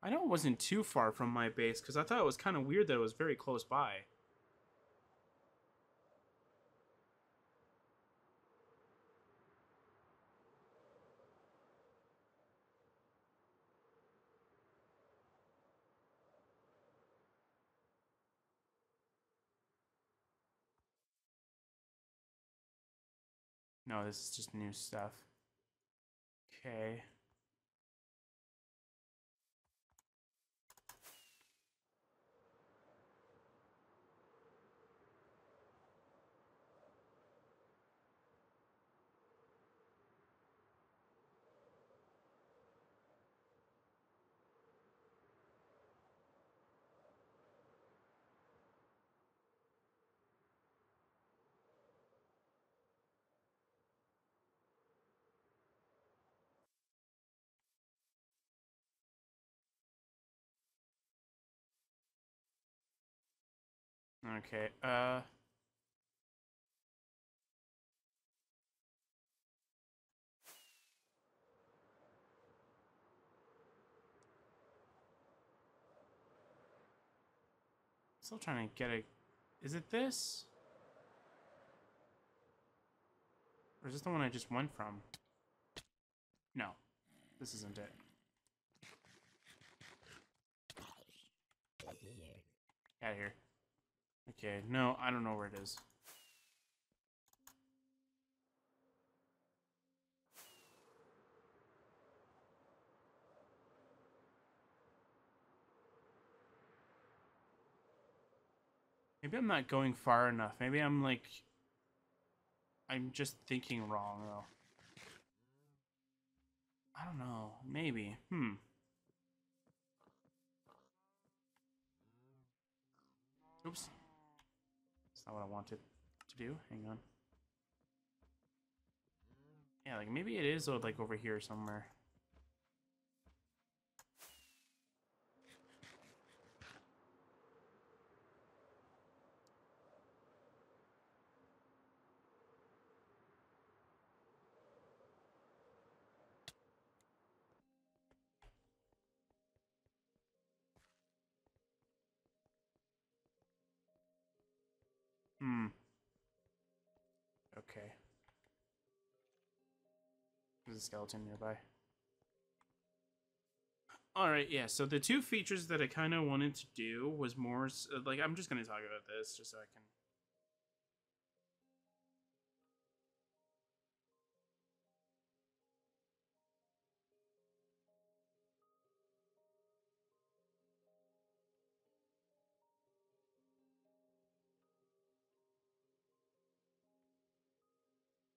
I know it wasn't too far from my base, because I thought it was kind of weird that it was very close by. No, this is just new stuff. Okay. Okay, still trying to get a... Is it this? Or is this the one I just went from? No, this isn't it. Out of here. Okay, no, I don't know where it is. Maybe I'm not going far enough. Maybe I'm like... I'm just thinking wrong, though. I don't know. Maybe. Oops. That's not what I wanted to do. Hang on. Yeah, like maybe it is like over here somewhere. Okay. There's a skeleton nearby. Alright, yeah, so the two features that I kind of wanted to do was more... Like, I'm just going to talk about this just so I can...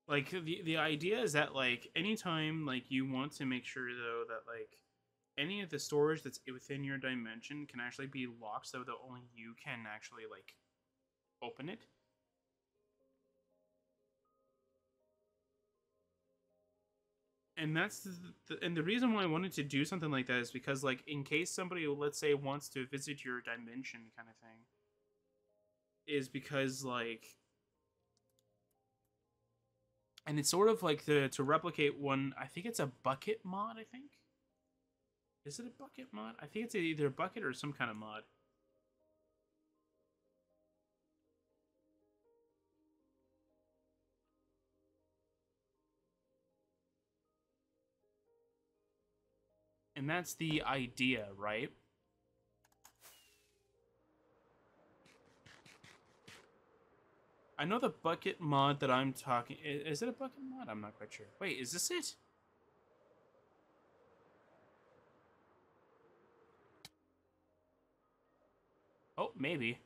Like, the idea is that, like, anytime, like, you want to make sure, though, that, like, any of the storage that's within your dimension can actually be locked so that only you can actually, like, open it. And that's and the reason why I wanted to do something like that is because, like, in case somebody, let's say, wants to visit your dimension kind of thing, is because, like... And it's sort of like to replicate one... I think it's a bucket mod, I think? Is it a bucket mod? I think it's either a bucket or some kind of mod. And that's the idea, right? I know the bucket mod that I'm talking... Is it a bucket mod? I'm not quite sure. Wait, is this it? Oh, maybe.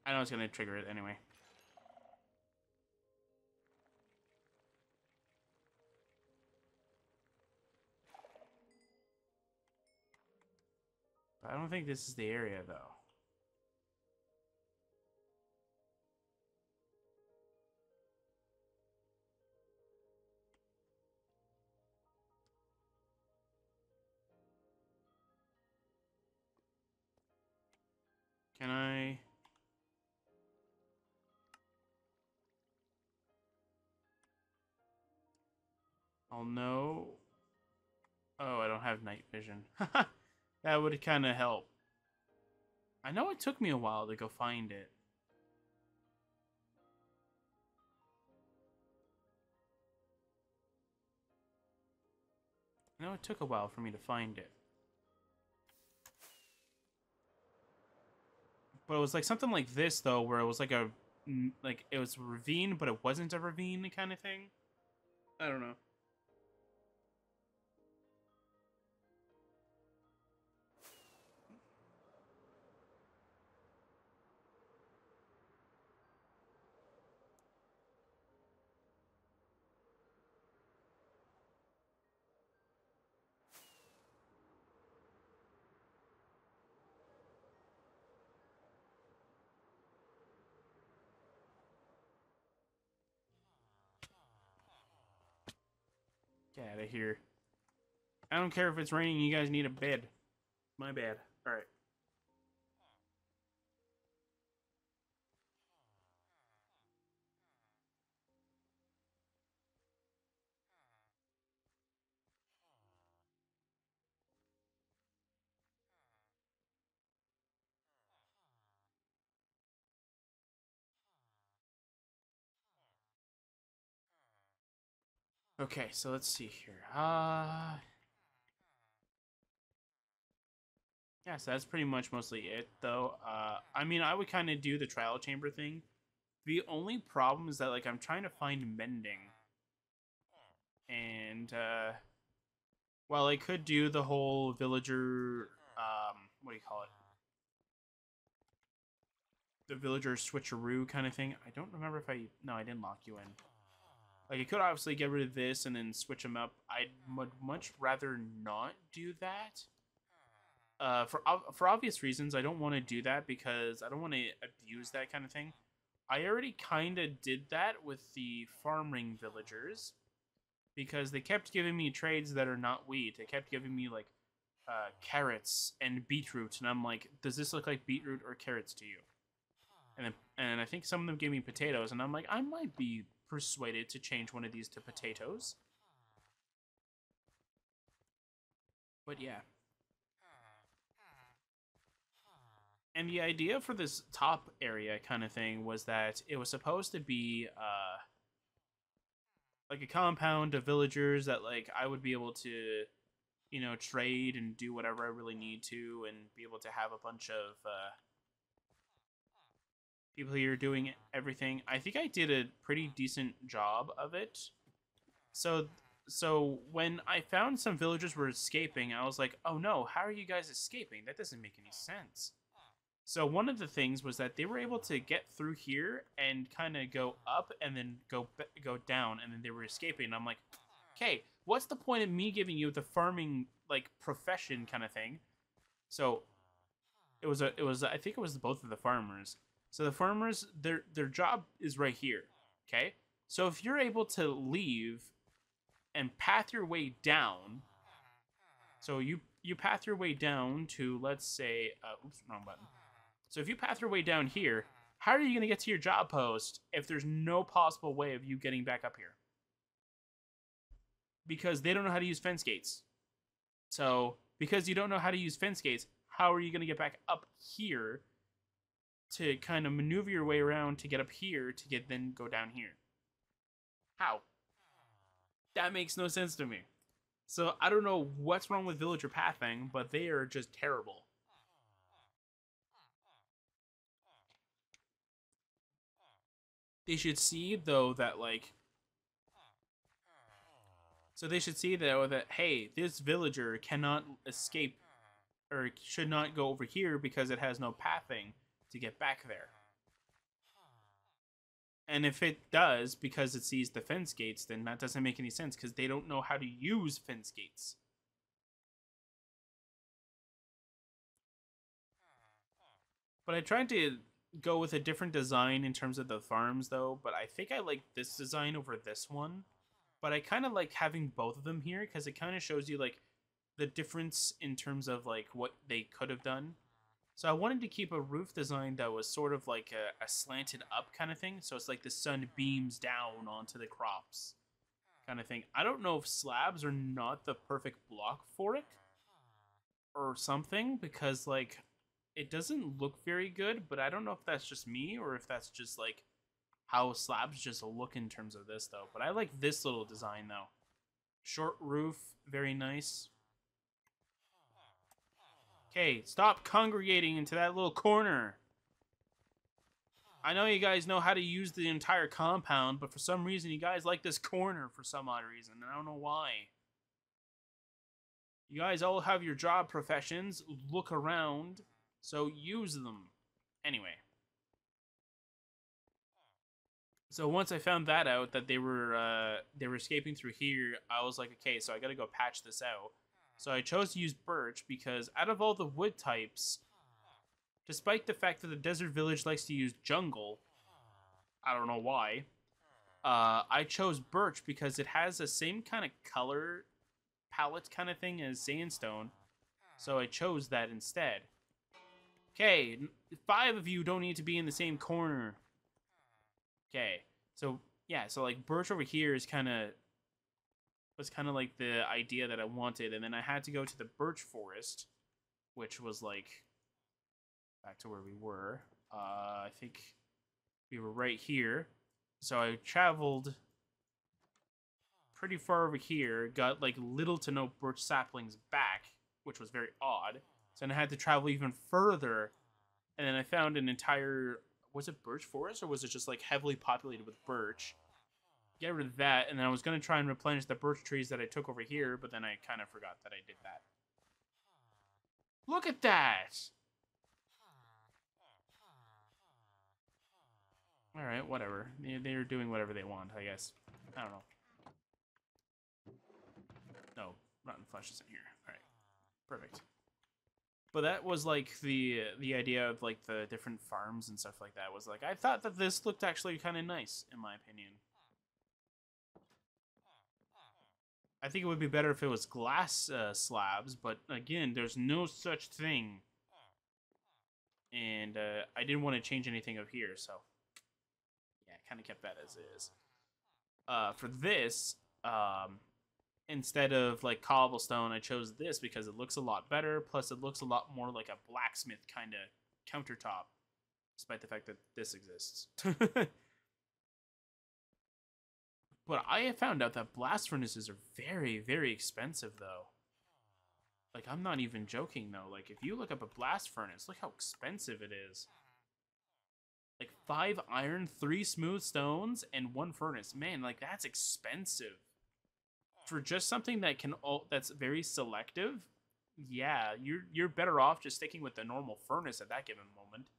I know it's going to trigger it anyway. But I don't think this is the area, though. Can I... I'll know. Oh, I don't have night vision. That would kind of help. I know it took me a while to go find it. I know it took a while for me to find it. But it was like something like this, though, where it was like it was a ravine, but it wasn't a ravine kind of thing. I don't know. Get out of here. I don't care if it's raining, you guys need a bed. My bad. Alright. Okay, so let's see here. Yeah, so that's pretty much mostly it, though. I mean, I would kind of do the trial chamber thing. The only problem is that, like, I'm trying to find mending. And, while I could do the whole villager, what do you call it? The villager switcheroo kind of thing. I don't remember if no, I didn't lock you in. Like, I could obviously get rid of this and then switch them up. I would much rather not do that. For obvious reasons, I don't want to do that because I don't want to abuse that kind of thing. I already kind of did that with the farming villagers because they kept giving me trades that are not wheat. They kept giving me like carrots and beetroot, and I'm like, does this look like beetroot or carrots to you? And I think some of them gave me potatoes, and I'm like, I might be persuaded to change one of these to potatoes. But yeah. And the idea for this top area kind of thing was that it was supposed to be like a compound of villagers that like I would be able to, you know, trade and do whatever I really need to and be able to have a bunch of people here doing everything. I think I did a pretty decent job of it. So when I found some villagers were escaping, I was like, oh no, how are you guys escaping? That doesn't make any sense. So one of the things was that they were able to get through here and kind of go up and then go down, and then they were escaping. And I'm like, okay, what's the point of me giving you the farming like profession kind of thing? So it was I think it was both of the farmers. So the farmers, their job is right here. Okay, so if you're able to leave and path your way down, so you path your way down to, let's say, oops, wrong button. So if you path your way down here, how are you going to get to your job post if there's no possible way of you getting back up here? Because they don't know how to use fence gates. So because you don't know how to use fence gates, how are you going to get back up here to kind of maneuver your way around to get up here to get then go down here? How? That makes no sense to me. So I don't know what's wrong with villager pathing, but they are just terrible. They should see, though, that, like... So they should see, though, that, hey, this villager cannot escape, or should not go over here because it has no pathing to get back there. And if it does, because it sees the fence gates, then that doesn't make any sense, because they don't know how to use fence gates. But I tried to go with a different design in terms of the farms, though, but I think I like this design over this one. But I kind of like having both of them here because it kind of shows you like the difference in terms of like what they could have done. So I wanted to keep a roof design that was sort of like a slanted up kind of thing. So it's like the sun beams down onto the crops kind of thing. I don't know if slabs are not the perfect block for it or something, because like it doesn't look very good, but I don't know if that's just me or if that's just like how slabs just look in terms of this though. But I like this little design though. Short roof, very nice. Okay, stop congregating into that little corner. I know you guys know how to use the entire compound, but for some reason you guys like this corner for some odd reason, and I don't know why. You guys all have your job professions, look around, so use them. Anyway. So once I found that out, that they were escaping through here, I was like, okay, so I gotta go patch this out. So I chose to use birch because out of all the wood types, despite the fact that the desert village likes to use jungle, I don't know why, I chose birch because it has the same kind of color palette kind of thing as sandstone. So I chose that instead. Okay, 5 of you don't need to be in the same corner. Okay, so yeah, so like birch over here is was kind of like the idea that I wanted, and then I had to go to the birch forest, which was like back to where we were. I think we were right here, so I traveled pretty far over here, got like little to no birch saplings back, which was very odd. So then I had to travel even further, and then I found an entire, was it birch forest or was it just like heavily populated with birch? Get rid of that, and then I was going to try and replenish the birch trees that I took over here, but then I kind of forgot that I did that. Look at that! Alright, whatever. They're doing whatever they want, I guess. I don't know. No, rotten flesh isn't here. Alright, perfect. But that was like the idea of like the different farms and stuff like that. Was like, I thought that this looked actually kind of nice, in my opinion. I think it would be better if it was glass slabs, but again, there's no such thing. And I didn't want to change anything up here, so yeah, I kind of kept that as is. For this, instead of like cobblestone, I chose this because it looks a lot better. Plus, it looks a lot more like a blacksmith kind of countertop, despite the fact that this exists. But I have found out that blast furnaces are very, very expensive, though. Like, I'm not even joking, though. Like, if you look up a blast furnace, look how expensive it is. Like, 5 iron, 3 smooth stones, and 1 furnace. Man, like, that's expensive. For just something that that's very selective, yeah, you're better off just sticking with the normal furnace at that given moment.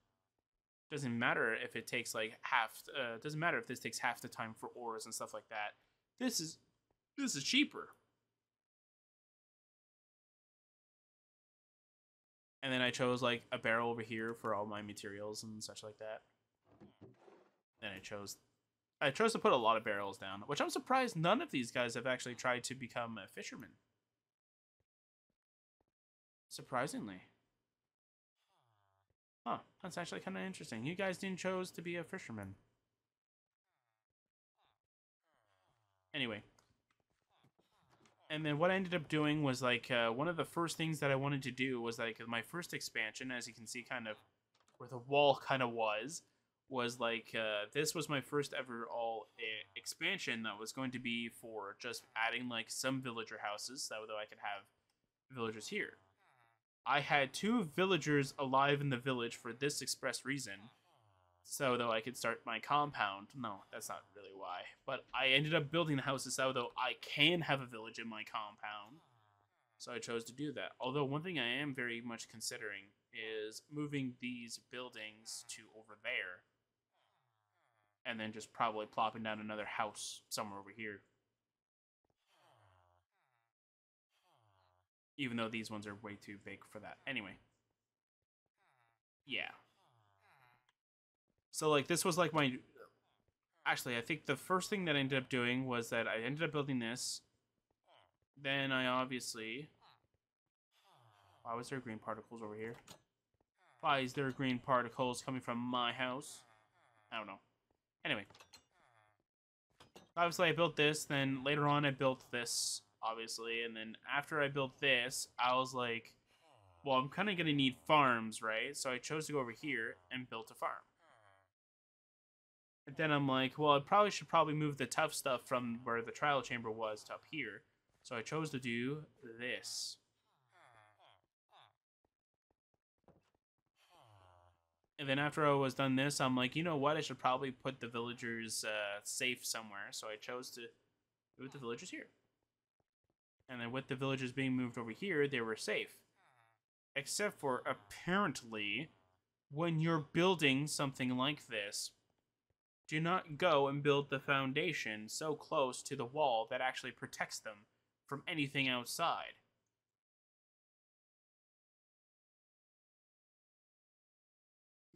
Doesn't matter if it takes like half. Doesn't matter if this takes half the time for ores and stuff like that. This is cheaper. And then I chose like a barrel over here for all my materials and such like that. Then I chose to put a lot of barrels down, which I'm surprised none of these guys have actually tried to become a fisherman. Surprisingly. Huh, that's actually kind of interesting. You guys didn't chose to be a fisherman. Anyway. And then what I ended up doing was like, one of the first things that I wanted to do was like my first expansion, as you can see kind of where the wall kind of was like, this was my first ever expansion that was going to be for just adding like some villager houses, so that I could have villagers here. I had 2 villagers alive in the village for this express reason, so that I could start my compound. No, that's not really why. But I ended up building the houses so that I can have a village in my compound. So I chose to do that. Although one thing I am very much considering is moving these buildings to over there. And then just probably plopping down another house somewhere over here. Even though these ones are way too big for that. Anyway. Yeah. So, like, this was like my... Actually, I think the first thing that I ended up doing was that I ended up building this. Then I obviously... Why was there green particles over here? Why is there green particles coming from my house? I don't know. Anyway. Obviously, I built this. Then later on, I built this, obviously. And then after I built this, I was like, well, I'm kind of going to need farms, right? So I chose to go over here and built a farm. And then I'm like, well, I probably should move the tough stuff from where the trial chamber was to up here. So I chose to do this. And then after I was done this, I'm like, you know what? I should probably put the villagers safe somewhere. So I chose to move the villagers here. And then with the villagers being moved over here, they were safe. Except for, apparently, when you're building something like this, do not go and build the foundation so close to the wall that actually protects them from anything outside.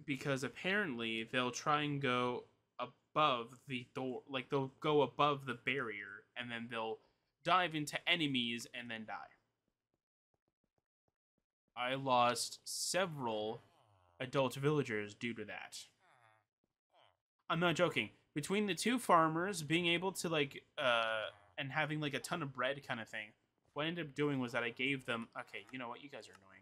Because apparently they'll try and go above the door, like they'll go above the barrier, and then they'll dive into enemies and then die. I lost several adult villagers due to that. I'm not joking. Between the two farmers being able to like and having like a ton of bread kind of thing, what I ended up doing was that I gave them, okay, you know what, you guys are annoying.